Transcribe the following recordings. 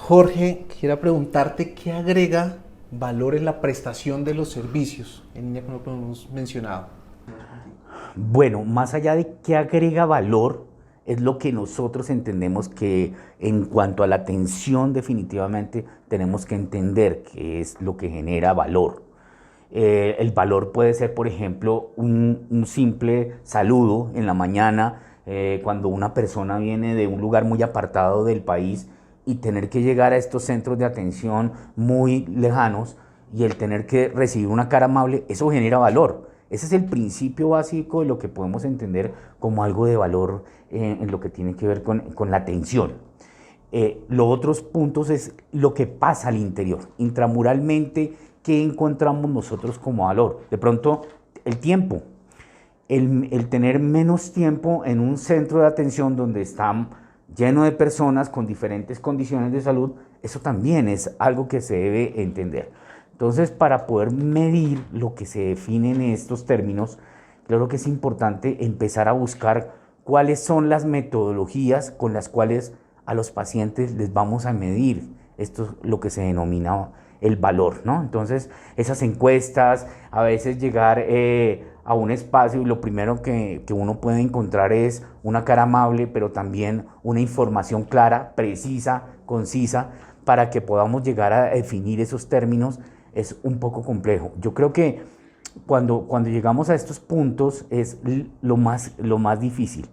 Jorge, quisiera preguntarte qué agrega valor en la prestación de los servicios, en línea con lo que hemos mencionado. Bueno, más allá de qué agrega valor, es lo que nosotros entendemos que en cuanto a la atención definitivamente tenemos que entender qué es lo que genera valor. El valor puede ser, por ejemplo, un simple saludo en la mañana, cuando una persona viene de un lugar muy apartado del país y tener que llegar a estos centros de atención muy lejanos y el tener que recibir una cara amable, eso genera valor. Ese es el principio básico de lo que podemos entender como algo de valor en lo que tiene que ver con la atención. Los otros puntos es lo que pasa al interior, intramuralmente, qué encontramos nosotros como valor. De pronto, el tiempo, el tener menos tiempo en un centro de atención donde están lleno de personas con diferentes condiciones de salud, eso también es algo que se debe entender. Entonces, para poder medir lo que se define en estos términos, creo que es importante empezar a buscar cuáles son las metodologías con las cuales a los pacientes les vamos a medir esto es lo que se denomina el valor, ¿no? Entonces, esas encuestas, a veces llegar a un espacio y lo primero que uno puede encontrar es una cara amable, pero también una información clara, precisa, concisa, para que podamos llegar a definir esos términos, es un poco complejo. Yo creo que cuando llegamos a estos puntos es lo más difícil.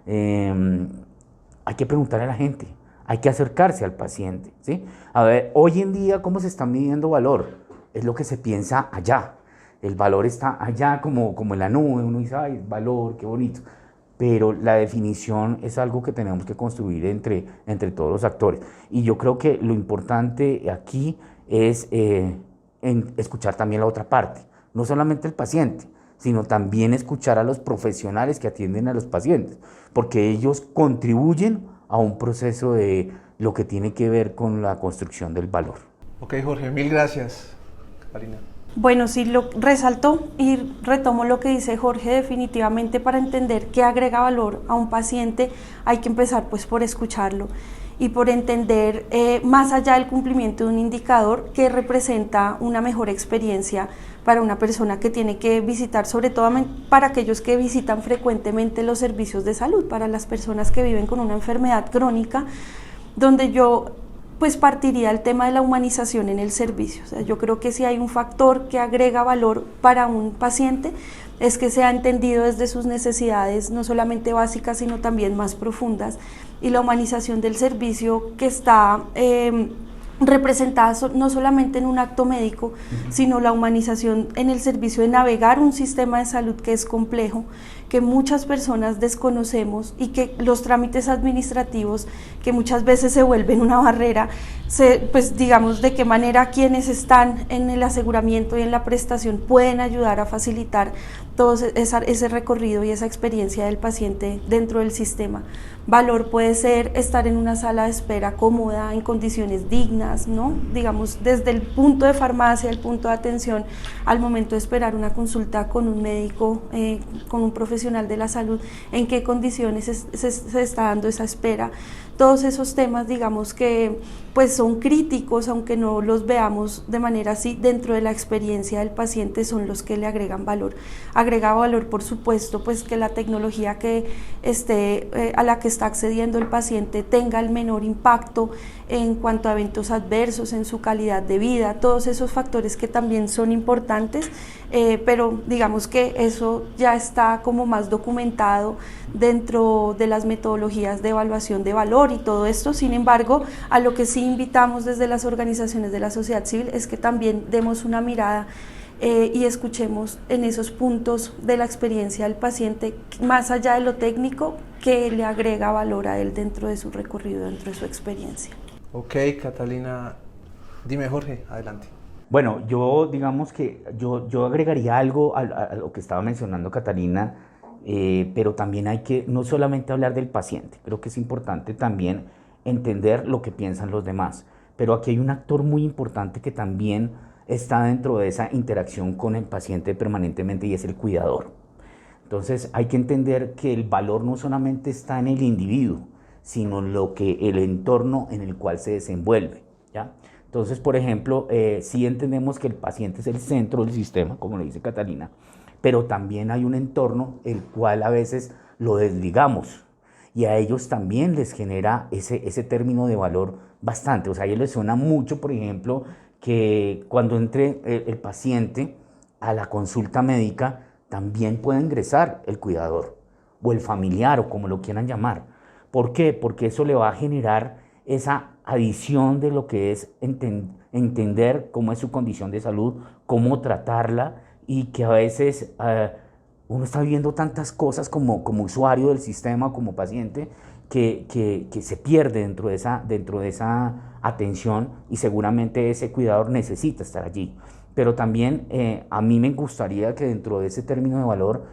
Hay que preguntarle a la gente, hay que acercarse al paciente, ¿sí? A ver, hoy en día, ¿cómo se está midiendo valor? Es lo que se piensa allá. El valor está allá como en la nube, uno dice, ay, valor, qué bonito. Pero la definición es algo que tenemos que construir entre todos los actores. Y yo creo que lo importante aquí es escuchar también la otra parte, no solamente el paciente, sino también escuchar a los profesionales que atienden a los pacientes, porque ellos contribuyen a un proceso de lo que tiene que ver con la construcción del valor. Ok, Jorge, mil gracias. Catalina. Bueno, sí, lo resalto y retomo lo que dice Jorge. Definitivamente, para entender qué agrega valor a un paciente hay que empezar pues por escucharlo y por entender más allá del cumplimiento de un indicador que representa una mejor experiencia para una persona que tiene que visitar, sobre todo para aquellos que visitan frecuentemente los servicios de salud, para las personas que viven con una enfermedad crónica, donde yo pues partiría el tema de la humanización en el servicio. O sea, yo creo que si hay un factor que agrega valor para un paciente es que se ha entendido desde sus necesidades, no solamente básicas, sino también más profundas, y la humanización del servicio que está representada no solamente en un acto médico, sino la humanización en el servicio de navegar un sistema de salud que es complejo, que muchas personas desconocemos y que los trámites administrativos que muchas veces se vuelven una barrera, pues digamos de qué manera quienes están en el aseguramiento y en la prestación pueden ayudar a facilitar todo ese recorrido y esa experiencia del paciente dentro del sistema. Valor puede ser estar en una sala de espera cómoda, en condiciones dignas, ¿no? Digamos, desde el punto de farmacia, el punto de atención, al momento de esperar una consulta con un médico, con un profesional de la salud, en qué condiciones se está dando esa espera. Todos esos temas, digamos que pues son críticos, aunque no los veamos de manera así, dentro de la experiencia del paciente son los que le agregan valor. Agrega valor, por supuesto, pues que la tecnología que a la que está accediendo el paciente tenga el menor impacto en cuanto a eventos adversos, en su calidad de vida, todos esos factores que también son importantes, pero digamos que eso ya está como más documentado dentro de las metodologías de evaluación de valor y todo esto. Sin embargo, a lo que sí invitamos desde las organizaciones de la sociedad civil es que también demos una mirada y escuchemos en esos puntos de la experiencia del paciente, más allá de lo técnico, que le agrega valor a él dentro de su recorrido, dentro de su experiencia. Ok, Catalina. Dime, Jorge, adelante. Bueno, yo digamos que yo agregaría algo a lo que estaba mencionando Catalina, pero también hay que no solamente hablar del paciente, creo que es importante también entender lo que piensan los demás, pero aquí hay un actor muy importante que también está dentro de esa interacción con el paciente permanentemente y es el cuidador. Entonces hay que entender que el valor no solamente está en el individuo, sino el entorno en el cual se desenvuelve, ¿ya? Entonces, por ejemplo, sí entendemos que el paciente es el centro del sistema, como lo dice Catalina, pero también hay un entorno el cual a veces lo desligamos y a ellos también les genera ese término de valor bastante. O sea, a ellos les suena mucho, por ejemplo, que cuando entre el paciente a la consulta médica también puede ingresar el cuidador o el familiar o como lo quieran llamar. ¿Por qué? Porque eso le va a generar esa adición de lo que es entender cómo es su condición de salud, cómo tratarla y que a veces uno está viendo tantas cosas como usuario del sistema, como paciente, que se pierde dentro de esa atención y seguramente ese cuidador necesita estar allí. Pero también a mí me gustaría que dentro de ese término de valor,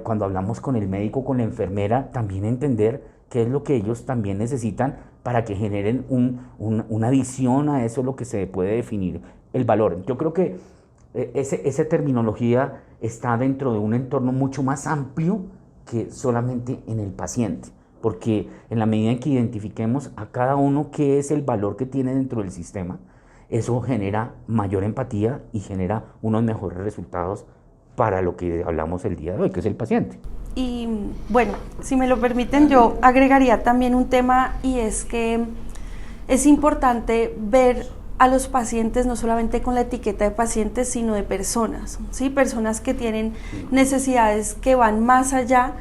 cuando hablamos con el médico, con la enfermera, también entender qué es lo que ellos también necesitan para que generen una adición a eso, lo que se puede definir el valor. Yo creo que esa terminología está dentro de un entorno mucho más amplio que solamente en el paciente, porque en la medida en que identifiquemos a cada uno qué es el valor que tiene dentro del sistema, eso genera mayor empatía y genera unos mejores resultados para lo que hablamos el día de hoy, que es el paciente. Y bueno, si me lo permiten, yo agregaría también un tema, y es que es importante ver a los pacientes no solamente con la etiqueta de pacientes, sino de personas, ¿sí? Personas que tienen necesidades que van más allá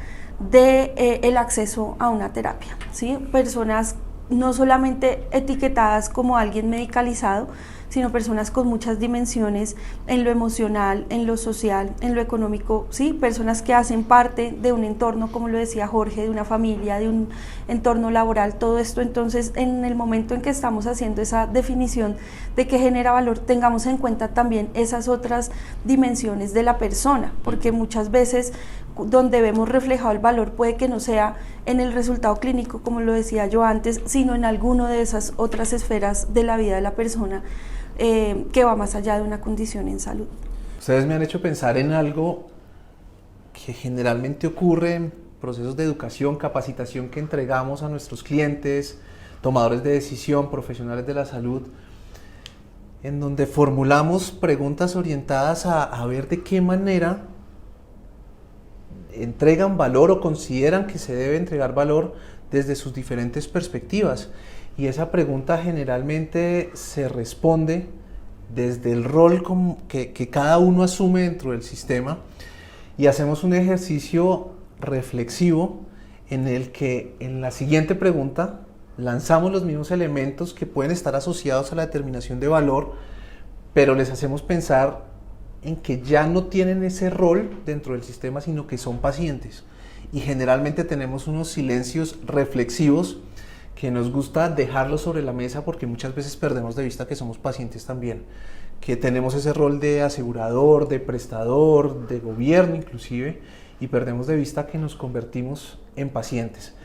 de el acceso a una terapia, ¿sí? Personas no solamente etiquetadas como alguien medicalizado, sino personas con muchas dimensiones en lo emocional, en lo social, en lo económico, ¿sí? Personas que hacen parte de un entorno, como lo decía Jorge, de una familia, de un entorno laboral, todo esto. Entonces, en el momento en que estamos haciendo esa definición de qué genera valor, tengamos en cuenta también esas otras dimensiones de la persona, porque muchas veces donde vemos reflejado el valor puede que no sea en el resultado clínico, como lo decía yo antes, sino en alguno de esas otras esferas de la vida de la persona, que va más allá de una condición en salud. Ustedes me han hecho pensar en algo que generalmente ocurre en procesos de educación, capacitación que entregamos a nuestros clientes, tomadores de decisión, profesionales de la salud, en donde formulamos preguntas orientadas a ver de qué manera entregan valor o consideran que se debe entregar valor desde sus diferentes perspectivas. Y esa pregunta generalmente se responde desde el rol que cada uno asume dentro del sistema, y hacemos un ejercicio reflexivo en el que en la siguiente pregunta lanzamos los mismos elementos que pueden estar asociados a la determinación de valor, pero les hacemos pensar en que ya no tienen ese rol dentro del sistema, sino que son pacientes. Y generalmente tenemos unos silencios reflexivos que nos gusta dejarlos sobre la mesa, porque muchas veces perdemos de vista que somos pacientes también, que tenemos ese rol de asegurador, de prestador, de gobierno inclusive, y perdemos de vista que nos convertimos en pacientes.